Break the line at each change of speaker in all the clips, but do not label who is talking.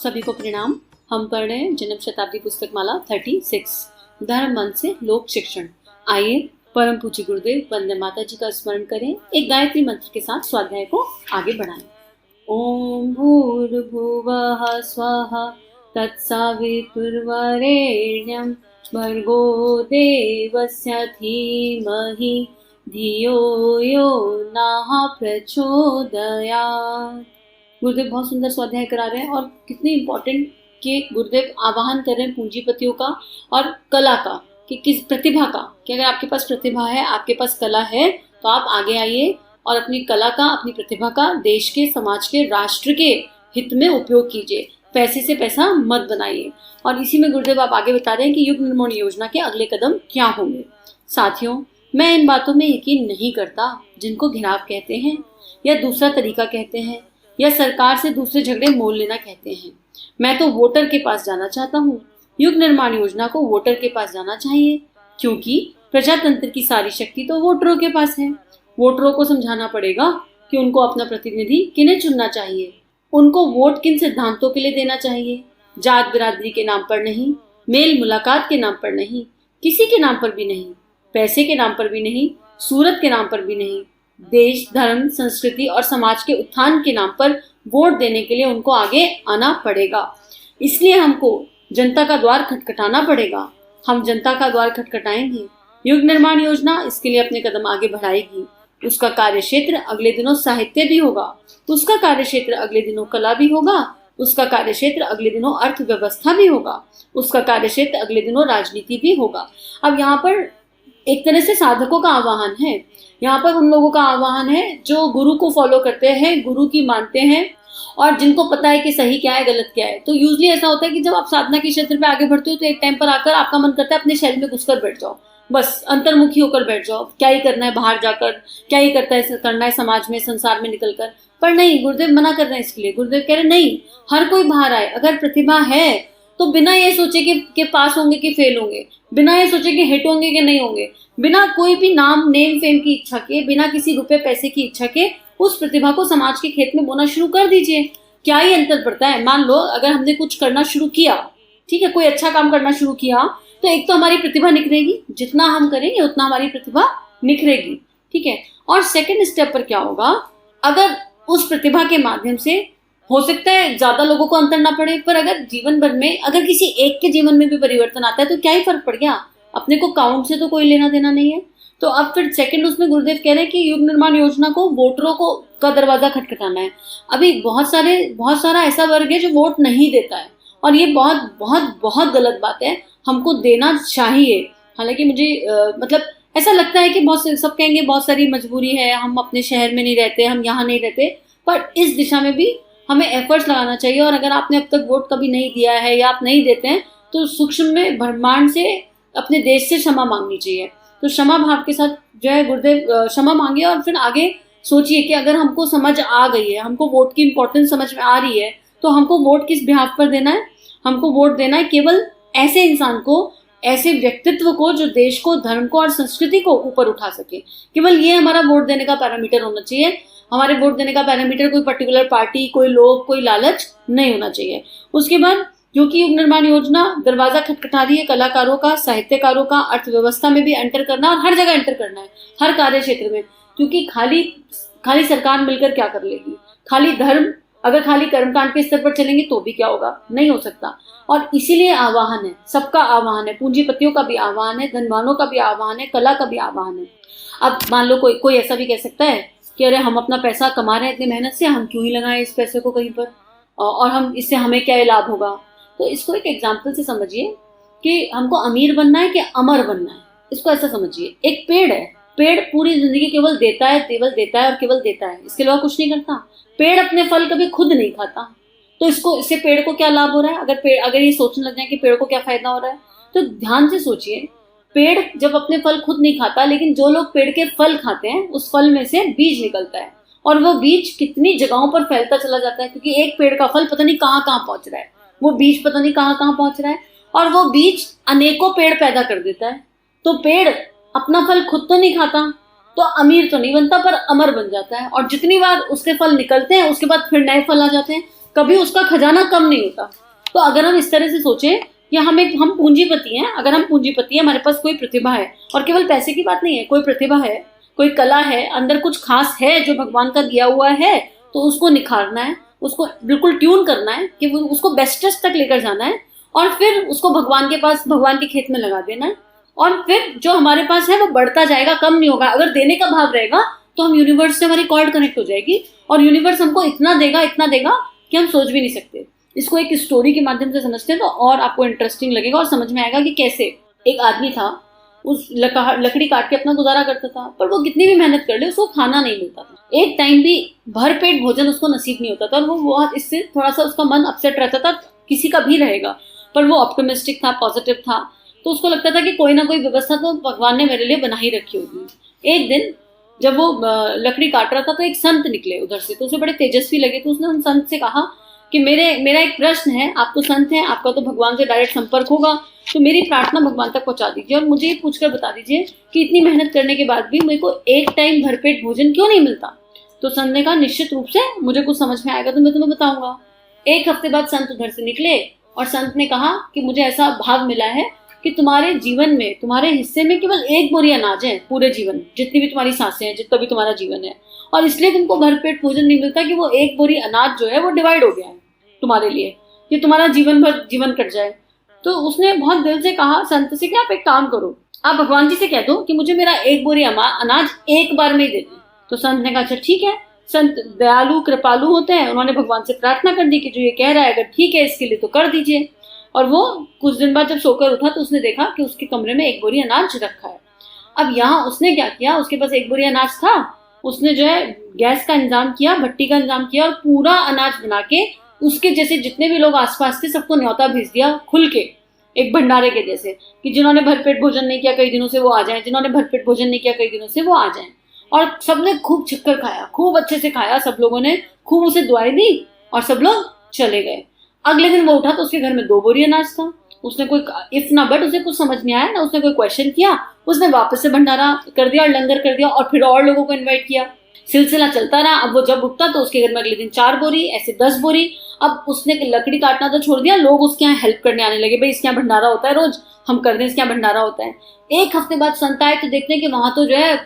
सभी को प्रणाम। हम पढ़ रहे हैं जन्म शताब्दी पुस्तक माला 36 धर्म मंच से लोक शिक्षण। आइए परम पूज्य गुरुदेव वंदे माता जी का स्मरण करें, एक गायत्री मंत्र के साथ स्वाध्याय को आगे बढ़ाएं। ओम भूर्भुवः स्वः तत्सवितुर्वरेण्यं भर्गो देवस्य धीमहि धियो यो नः प्रचोदयात्। गुरुदेव बहुत सुंदर स्वाध्याय करा रहे हैं और कितनी इम्पोर्टेंट कि गुरुदेव आवाहन कर रहे हैं पूंजीपतियों का और कला का, कि किस प्रतिभा का, कि अगर आपके पास प्रतिभा है, आपके पास कला है, तो आप आगे आइए और अपनी कला का, अपनी प्रतिभा का देश के, समाज के, राष्ट्र के हित में उपयोग कीजिए। पैसे से पैसा मत बनाइए। और इसी में गुरुदेव आप आगे बता रहे हैं कि युग निर्माण योजना के अगले कदम क्या होंगे। साथियों, मैं इन बातों में यकीन नहीं करता जिनको घिराव कहते हैं या दूसरा तरीका कहते हैं या सरकार से दूसरे झगड़े मोल लेना कहते हैं। मैं तो वोटर के पास जाना चाहता हूँ। युग निर्माण योजना को वोटर के पास जाना चाहिए, क्योंकि प्रजातंत्र की सारी शक्ति तो वोटरों के पास है। वोटरों को समझाना पड़ेगा कि उनको अपना प्रतिनिधि किन्हें चुनना चाहिए, उनको वोट किन सिद्धांतों के लिए देना चाहिए। जात बिरादरी के नाम पर नहीं, मेल मुलाकात के नाम पर नहीं, किसी के नाम पर भी नहीं, पैसे के नाम पर भी नहीं, सूरत के नाम पर भी नहीं, देश, धर्म, संस्कृति और समाज के उत्थान के नाम पर वोट देने के लिए उनको आगे आना पड़ेगा। इसलिए हमको जनता का द्वार खटखटाना पड़ेगा। हम जनता का द्वार खटखटाएंगे। युग निर्माण योजना इसके लिए अपने कदम आगे बढ़ाएगी। उसका कार्य क्षेत्र अगले दिनों साहित्य भी होगा, उसका कार्य क्षेत्र अगले दिनों कला भी होगा, उसका कार्य क्षेत्र अगले दिनों अर्थव्यवस्था भी होगा, उसका कार्य क्षेत्र अगले दिनों राजनीति भी होगा। अब यहाँ पर एक तरह से साधकों का आह्वान है, यहाँ पर उन लोगों का आह्वान है जो गुरु को फॉलो करते हैं, गुरु की मानते हैं और जिनको पता है कि सही क्या है, गलत क्या है। तो यूजली ऐसा होता है कि जब आप साधना के क्षेत्र पे आगे बढ़ते हो तो एक टाइम पर आकर आपका मन करता है अपने शैल में घुसकर बैठ जाओ, बस अंतर्मुखी होकर बैठ जाओ। क्या ही करना है बाहर जाकर, क्या ही करना है समाज में, संसार में निकलकर। पर नहीं, गुरुदेव मना कर रहे हैं इसके लिए। गुरुदेव कह रहे नहीं, हर कोई बाहर आए। अगर प्रतिभा है तो बिना ये सोचे कि पास होंगे कि फेल होंगे, बिना ये सोचे कि हिट होंगे कि नहीं होंगे, बिना कोई भी नेम फेम की इच्छा के, बिना किसी रुपए पैसे की इच्छा के उस प्रतिभा को समाज के खेत में बोना शुरू कर दीजिए। क्या ही अंतर पड़ता है। मान लो अगर हमने कुछ करना शुरू किया, ठीक है, कोई अच्छा काम करना शुरू किया, तो एक तो हमारी प्रतिभा निखरेगी, जितना हम करेंगे उतना हमारी प्रतिभा निखरेगी, ठीक है। और सेकंड स्टेप पर क्या होगा, अगर उस प्रतिभा के माध्यम से हो सकता है ज्यादा लोगों को अंतर ना पड़े, पर अगर जीवन भर में अगर किसी एक के जीवन में भी परिवर्तन आता है तो क्या ही फर्क पड़ गया। अपने को काउंट से तो कोई लेना देना नहीं है। तो अब फिर सेकंड उसमें गुरुदेव कह रहे हैं कि युग निर्माण योजना को वोटरों को का दरवाजा खटखटाना है। अभी बहुत सारा ऐसा वर्ग है जो वोट नहीं देता है और ये बहुत बहुत बहुत गलत बात है। हमको देना चाहिए। हालांकि मुझे मतलब ऐसा लगता है कि सब कहेंगे बहुत सारी मजबूरी है, हम अपने शहर में नहीं रहते, हम यहाँ नहीं रहते, पर इस दिशा में भी हमें एफर्ट्स लगाना चाहिए। और अगर आपने अब तक वोट कभी नहीं दिया है या आप नहीं देते हैं तो सूक्ष्म में ब्रह्मांड से, अपने देश से क्षमा मांगनी चाहिए। तो क्षमा भाव के साथ जो है गुरुदेव क्षमा मांगे और फिर आगे सोचिए कि अगर हमको समझ आ गई है, हमको वोट की इंपॉर्टेंस समझ में आ रही है, तो हमको वोट किस बिहाफ पर देना है। हमको वोट देना है केवल ऐसे इंसान को, ऐसे व्यक्तित्व को जो देश को, धर्म को और संस्कृति को ऊपर उठा सके। केवल ये हमारा वोट देने का पैरामीटर होना चाहिए। हमारे वोट देने का पैरामीटर कोई पर्टिकुलर पार्टी, कोई लोग, कोई लालच नहीं होना चाहिए। उसके बाद क्योंकि युग निर्माण योजना दरवाजा खटखटा रही है कलाकारों का, साहित्यकारों का, अर्थव्यवस्था में भी एंटर करना और हर जगह एंटर करना है, हर कार्य क्षेत्र में। क्योंकि खाली सरकार मिलकर क्या कर लेगी, खाली धर्म, अगर खाली कर्मकांड के स्तर पर चलेंगे तो भी क्या होगा, नहीं हो सकता। और इसीलिए आह्वान है, सबका आह्वान है, पूंजीपतियों का भी आह्वान है, धनवानों का भी आह्वान है, कला का भी आह्वान है। अब मान लो कोई ऐसा भी कह सकता है कि अरे हम अपना पैसा कमा रहे हैं इतनी मेहनत से, हम क्यों ही लगाएं इस पैसे को कहीं पर, और हम इससे हमें क्या लाभ होगा। तो इसको एक एग्जाम्पल से समझिए कि हमको अमीर बनना है कि अमर बनना है। इसको ऐसा समझिए, एक पेड़ है, पेड़ पूरी जिंदगी केवल देता है, केवल देता है और केवल देता है, इसके अलावा कुछ नहीं करता। पेड़ अपने फल कभी खुद नहीं खाता, तो इससे पेड़ को क्या लाभ हो रहा है। अगर ये सोचने लग जाए कि पेड़ को क्या फायदा हो रहा है, तो ध्यान से सोचिए। पेड़ जब अपने फल खुद नहीं खाता, लेकिन जो लोग पेड़ के फल खाते हैं उस फल में से बीज निकलता है और वो बीज कितनी जगहों पर फैलता चला जाता है, क्योंकि एक पेड़ का फल पता नहीं कहाँ कहाँ पहुंच रहा है, वो बीज पता नहीं कहाँ कहाँ पहुंच रहा है, और वो बीज अनेकों पेड़ पैदा कर देता है। तो पेड़ अपना फल खुद तो नहीं खाता, तो अमीर तो नहीं बनता, पर अमर बन जाता है। और जितनी बार उसके फल निकलते हैं उसके बाद फिर नए फल आ जाते हैं। कभी उसका खजाना कम नहीं होता। तो अगर हम इस तरह से सोचें कि हम पूंजीपति हैं, अगर हम पूंजीपति हैं, हमारे पास कोई प्रतिभा है, और केवल पैसे की बात नहीं है, कोई प्रतिभा है, कोई कला है, अंदर कुछ खास है जो भगवान का दिया हुआ है, तो उसको निखारना है, उसको बिल्कुल ट्यून करना है कि उसको बेस्टेस्ट तक लेकर जाना है, और फिर उसको भगवान के पास, भगवान के खेत में लगा देना है, और फिर जो हमारे पास है वो बढ़ता जाएगा, कम नहीं होगा। अगर देने का भाव रहेगा तो हम यूनिवर्स से, हमारी कॉर्ड कनेक्ट हो जाएगी, और यूनिवर्स हमको इतना देगा कि हम सोच भी नहीं सकते। इसको एक स्टोरी के माध्यम से समझते हैं तो और आपको इंटरेस्टिंग लगेगा और समझ में आएगा कि कैसे एक आदमी था, उस लकड़ी काट के अपना गुजारा करता था, पर वो कितनी भी मेहनत कर ले उसको खाना नहीं मिलता था, एक टाइम भी भर पेट भोजन उसको नसीब नहीं होता था, और वो बहुत, इससे थोड़ा सा उसका मन अपसेट रहता था, किसी का भी रहेगा, पर वो ऑप्टिमिस्टिक था, पॉजिटिव था, तो उसको लगता था कि कोई ना कोई व्यवस्था तो भगवान ने मेरे लिए बना ही रखी होगी। एक दिन जब वो लकड़ी काट रहा था तो एक संत निकले उधर से, तो उसे बड़े तेजस्वी लगे, तो उसने उन संत से कहा कि मेरा एक प्रश्न है, आप तो संत हैं, आपका तो भगवान से डायरेक्ट संपर्क होगा, तो मेरी प्रार्थना भगवान तक पहुंचा दीजिए, और मुझे ये पूछकर बता दीजिए कि इतनी मेहनत करने के बाद भी मेरे को एक टाइम भरपेट भोजन क्यों नहीं मिलता। तो संत ने कहा, निश्चित रूप से मुझे कुछ समझ में आएगा तो मैं तुम्हें बताऊंगा। एक हफ्ते बाद संत उधर से निकले, और संत ने कहा कि मुझे ऐसा भाव मिला है कि तुम्हारे जीवन में, तुम्हारे हिस्से में केवल एक बोरी अनाज है पूरे जीवन, जितनी भी तुम्हारी सांसें हैं, जितना भी तुम्हारा जीवन है, और इसलिए तुमको भरपेट भोजन नहीं मिलता कि वो एक बोरी अनाज जो है वो डिवाइड हो गया है तुम्हारे लिए, कि तुम्हारा जीवन भर जीवन कट जाए। तो उसने बहुत दिल से कहा संत से कि आप एक काम करो, आप भगवान जी से कह दो कि मुझे मेरा एक बोरी अनाज एक बार में ही दे दें। तो संत ने कहा, अच्छा ठीक है। संत दयालु कृपालु होते हैं, उन्होंने भगवान से प्रार्थना कर दी कि जो ये कह रहा है अगर ठीक है इसके लिए तो कर दीजिए। और वो कुछ दिन बाद जब सोकर उठा तो उसने देखा कि उसके कमरे में एक बोरी अनाज रखा है। अब यहाँ उसने क्या किया, उसके पास एक बोरी अनाज था, उसने जो है गैस का इंतजाम किया, भट्टी का इंतजाम किया, और पूरा अनाज बना के उसके जैसे जितने भी लोग आसपास थे सबको न्योता भेज दिया, खुल के, एक भंडारे के जैसे, कि जिन्होंने भरपेट भोजन नहीं किया कई दिनों से वो आ जाएं, जिन्होंने भरपेट भोजन नहीं किया कई दिनों से वो आ जाएं। और सबने खूब छिक्कर खाया, खूब अच्छे से खाया, सब लोगों ने खूब उसे दुआएं दी, और सब लोग चले गए। अगले दिन वो उठा तो उसके घर में 2 बोरी अनाज था। उसने कोई इफ ना बट, उसे कुछ समझ नहीं आया ना, उसने कोई क्वेश्चन किया, उसने वापस से भंडारा कर दिया और लंगर कर दिया, और फिर और लोगों को इन्वाइट किया, सिलसिला चलता रहा। अब वो जब उठता तो उसके घर में अगले दिन 4 बोरी, ऐसे 10 बोरी। अब उसने लकड़ी काटना तो छोड़ दिया, लोग उसके यहाँ हेल्प करने आने लगे, भाई इसके यहाँ भंडारा होता है रोज, हम कर दें, इसके यहाँ भंडारा होता है। एक हफ्ते बाद संत आए तो देखते हैं कि वहां तो जो है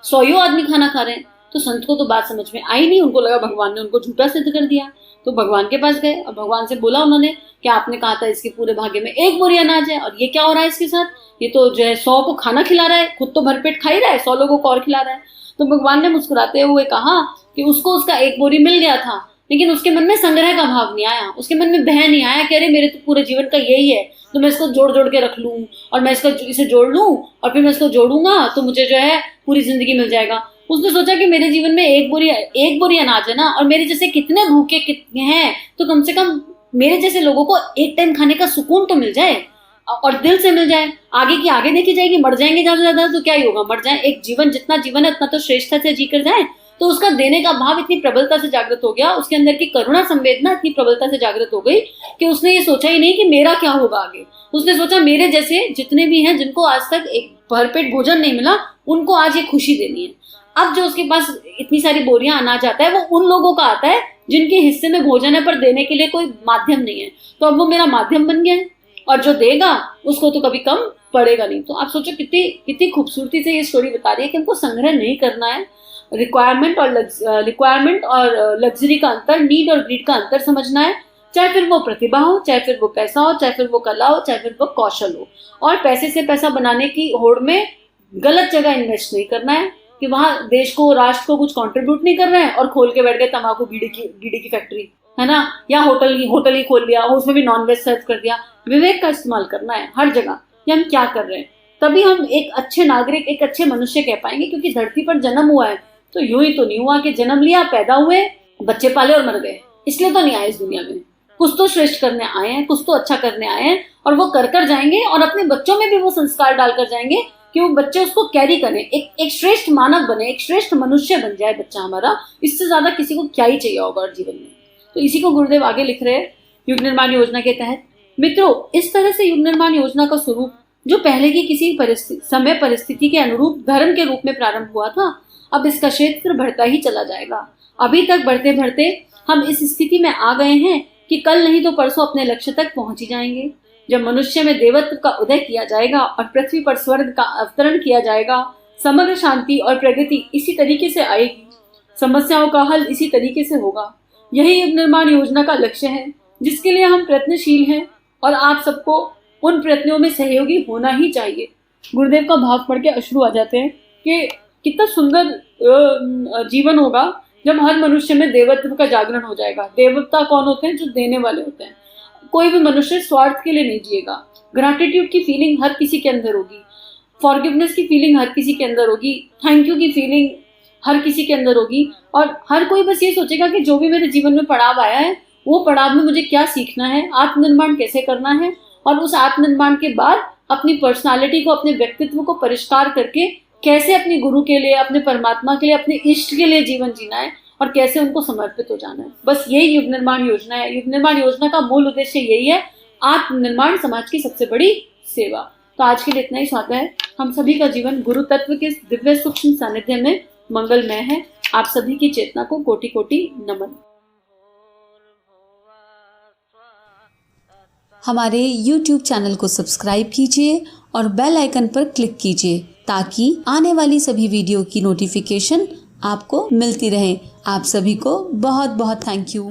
100 आदमी खाना खा रहे हैं। तो संत को तो बात समझ में आई नहीं, उनको लगा भगवान ने उनको झूठा सिद्ध कर दिया। तो भगवान के पास गए और भगवान से बोला उन्होंने कि आपने कहा था इसके पूरे भाग्य में एक बोरी अनाज है, और ये क्या हो रहा है इसके साथ, ये तो जो है 100 को खाना खिला रहा है, खुद तो भरपेट खा ही रहा है, 100 लोगों को और खिला रहा है। तो भगवान ने मुस्कुराते हुए कहा कि उसको उसका एक बोरी मिल गया था, लेकिन उसके मन में संग्रह का भाव नहीं आया, उसके मन में बह नहीं आया कि अरे मेरे तो पूरे जीवन का यही है, तो मैं इसको जोड़ जोड़ के रख लूं, और मैं इसे जोड़ लूं, और फिर मैं इसको जोड़ूंगा तो मुझे जो है पूरी जिंदगी मिल जाएगा। उसने सोचा कि मेरे जीवन में एक बोरी अनाज है ना, और मेरे जैसे कितने भूखे कितने हैं, तो कम से कम मेरे जैसे लोगों को एक टाइम खाने का सुकून तो मिल जाए, और दिल से मिल जाए। आगे की आगे देखी जाएगी, मर जाएंगे ज्यादा से ज्यादा तो क्या ही होगा, मर जाए, एक जीवन जितना जीवन है उतना तो श्रेष्ठता से जी कर जाए। तो उसका देने का भाव इतनी प्रबलता से जागृत हो गया, उसके अंदर की करुणा संवेदना इतनी प्रबलता से जागृत हो गई कि उसने ये सोचा ही नहीं कि मेरा क्या होगा आगे। उसने सोचा मेरे जैसे जितने भी हैं जिनको आज तक एक भरपेट भोजन नहीं मिला, उनको आज ये खुशी देनी है। अब जो उसके पास इतनी सारी बोरियां अनाज आता है वो उन लोगों का आता है जिनके हिस्से में भोजन है पर देने के लिए कोई माध्यम नहीं है, तो अब वो मेरा माध्यम बन गया है, और जो देगा उसको तो कभी कम पड़ेगा नहीं। तो आप सोचो कितनी खूबसूरती से ये स्टोरी बता रही है कि हमको संग्रह नहीं करना है, रिक्वायरमेंट और लग्जरी का अंतर, नीड और ग्रीड का अंतर समझना है, चाहे फिर वो प्रतिभा हो, चाहे फिर वो पैसा हो, चाहे फिर वो कला हो, चाहे फिर वो कौशल हो। और पैसे से पैसा बनाने की होड़ में गलत जगह इन्वेस्ट नहीं करना है कि वहां देश को, राष्ट्र को कुछ कंट्रीब्यूट नहीं कर रहे हैं और खोल के बैठ गए तंबाकू बीड़ी की फैक्ट्री, है ना, या होटल ही खोल लिया, उसमें भी नॉनवेज सर्व कर दिया। विवेक का इस्तेमाल करना है हर जगह कि हम क्या कर रहे हैं, तभी हम एक अच्छे नागरिक, एक अच्छे मनुष्य कह पाएंगे। क्योंकि धरती पर जन्म हुआ है तो यूं ही तो नहीं हुआ कि जन्म लिया, पैदा हुए, बच्चे पाले और मर गए, इसलिए तो नहीं आए इस दुनिया में। कुछ तो श्रेष्ठ करने आए हैं, कुछ तो अच्छा करने आए हैं, और वो कर जाएंगे, और अपने बच्चों में भी वो संस्कार डालकर जाएंगे कि वो बच्चे उसको कैरी करें, एक श्रेष्ठ मानव बने, एक श्रेष्ठ मनुष्य बन जाए बच्चा हमारा। इससे ज्यादा किसी को क्या ही चाहिए होगा जीवन में। तो इसी को गुरुदेव आगे लिख रहे हैं युग निर्माण योजना के तहत। मित्रों, इस तरह से युग निर्माण योजना का स्वरूप जो पहले की किसी समय परिस्थिति के अनुरूप धर्म के रूप में प्रारंभ हुआ था, अब इसका क्षेत्र बढ़ता ही चला जाएगा। अभी तक बढ़ते बढ़ते हम इस स्थिति में आ गए हैं कि कल नहीं तो परसों अपने लक्ष्य तक पहुंच ही जाएंगे। जब मनुष्य में देवत्व का उदय किया जाएगा और पृथ्वी पर स्वर्ग का अवतरण किया जाएगा, समग्र शांति और प्रगति इसी तरीके से आएगी, समस्याओं का हल इसी तरीके से होगा। यही युग निर्माण योजना का लक्ष्य है, जिसके लिए हम प्रयत्नशील हैं और आप सबको उन प्रयत्नों में सहयोगी होना ही चाहिए। गुरुदेव का भाव पढ़ के अश्रु आ जाते हैं कि कितना सुंदर जीवन होगा जब हर मनुष्य में देवत्व का जागरण हो जाएगा। देवता कौन होते हैं? जो देने वाले होते हैं। कोई भी मनुष्य स्वार्थ के लिए नहीं जिएगा। ग्रैटिट्यूड की फीलिंग हर किसी के अंदर होगी, फॉरगिवनेस की फीलिंग हर किसी के अंदर होगी, थैंक यू की फीलिंग हर किसी के अंदर होगी, और हर कोई बस ये सोचेगा कि जो भी मेरे जीवन में पड़ाव आया है वो पड़ाव में मुझे क्या सीखना है, आत्मनिर्माण कैसे करना है, और उस आत्मनिर्माण के बाद अपनी पर्सनालिटी को, अपने व्यक्तित्व को परिष्कार करके कैसे अपने गुरु के लिए, अपने परमात्मा के लिए, अपने इष्ट के लिए जीवन जीना है और कैसे उनको समर्पित हो जाना है। बस यही युग निर्माण योजना है। युग निर्माण योजना का मूल उद्देश्य यही है, आत्मनिर्माण, समाज की सबसे बड़ी सेवा। तो आज के लिए इतना ही स्वागत है। हम सभी का जीवन गुरु तत्व के दिव्य सूक्ष्म सानिध्य में मंगलमय है। आप सभी की चेतना को कोटि कोटि नमन।
हमारे YouTube चैनल को सब्सक्राइब कीजिए और बेल आइकन पर क्लिक कीजिए ताकि आने वाली सभी वीडियो की नोटिफिकेशन आपको मिलती रहे। आप सभी को बहुत बहुत थैंक यू।